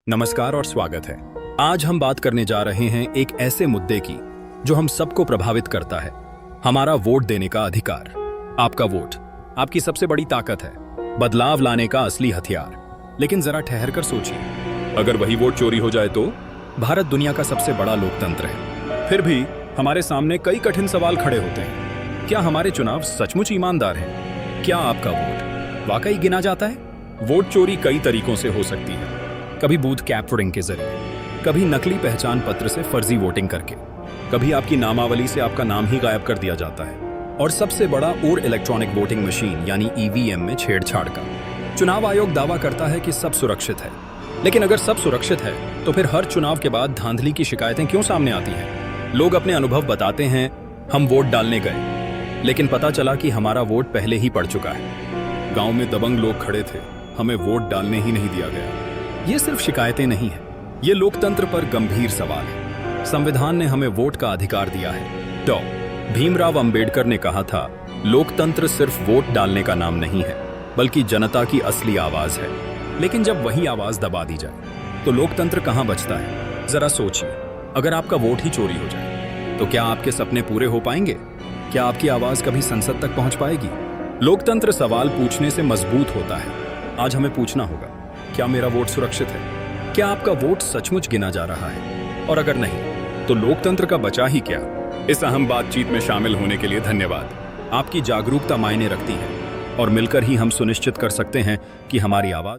नमस्कार और स्वागत है। आज हम बात करने जा रहे हैं एक ऐसे मुद्दे की जो हम सबको प्रभावित करता है, हमारा वोट देने का अधिकार। आपका वोट आपकी सबसे बड़ी ताकत है, बदलाव लाने का असली हथियार। लेकिन जरा ठहर कर सोचिए, अगर वही वोट चोरी हो जाए तो? भारत दुनिया का सबसे बड़ा लोकतंत्र है, फिर भी हमारे सामने कई कठिन सवाल खड़े होते हैं। क्या हमारे चुनाव सचमुच ईमानदार हैं? क्या आपका वोट वाकई गिना जाता है? वोट चोरी कई तरीकों से हो सकती है, कभी बूथ कैप्चरिंग के जरिए, कभी नकली पहचान पत्र से फर्जी वोटिंग करके, कभी आपकी नामावली से आपका नाम ही गायब कर दिया जाता है, और सबसे बड़ा और इलेक्ट्रॉनिक वोटिंग मशीन यानी ईवीएम में छेड़छाड़ का। चुनाव आयोग दावा करता है कि सब सुरक्षित है, लेकिन अगर सब सुरक्षित है तो फिर हर चुनाव के बाद धांधली की शिकायतें क्यों सामने आती हैं? लोग अपने अनुभव बताते हैं, हम वोट डालने गए लेकिन पता चला कि हमारा वोट पहले ही पड़ चुका है। गांव में दबंग लोग खड़े थे, हमें वोट डालने ही नहीं दिया गया। ये सिर्फ शिकायतें नहीं है, ये लोकतंत्र पर गंभीर सवाल है। संविधान ने हमें वोट का अधिकार दिया है। डॉ. भीमराव अंबेडकर ने कहा था, लोकतंत्र सिर्फ वोट डालने का नाम नहीं है, बल्कि जनता की असली आवाज है। लेकिन जब वही आवाज दबा दी जाए तो लोकतंत्र कहां बचता है? जरा सोचिए, अगर आपका वोट ही चोरी हो जाए तो क्या आपके सपने पूरे हो पाएंगे? क्या आपकी आवाज कभी संसद तक पहुंच पाएगी? लोकतंत्र सवाल पूछने से मजबूत होता है। आज हमें पूछना होगा, क्या मेरा वोट सुरक्षित है? क्या आपका वोट सचमुच गिना जा रहा है? और अगर नहीं, तो लोकतंत्र का बचा ही क्या? इस अहम बातचीत में शामिल होने के लिए धन्यवाद। आपकी जागरूकता मायने रखती है और मिलकर ही हम सुनिश्चित कर सकते हैं कि हमारी आवाज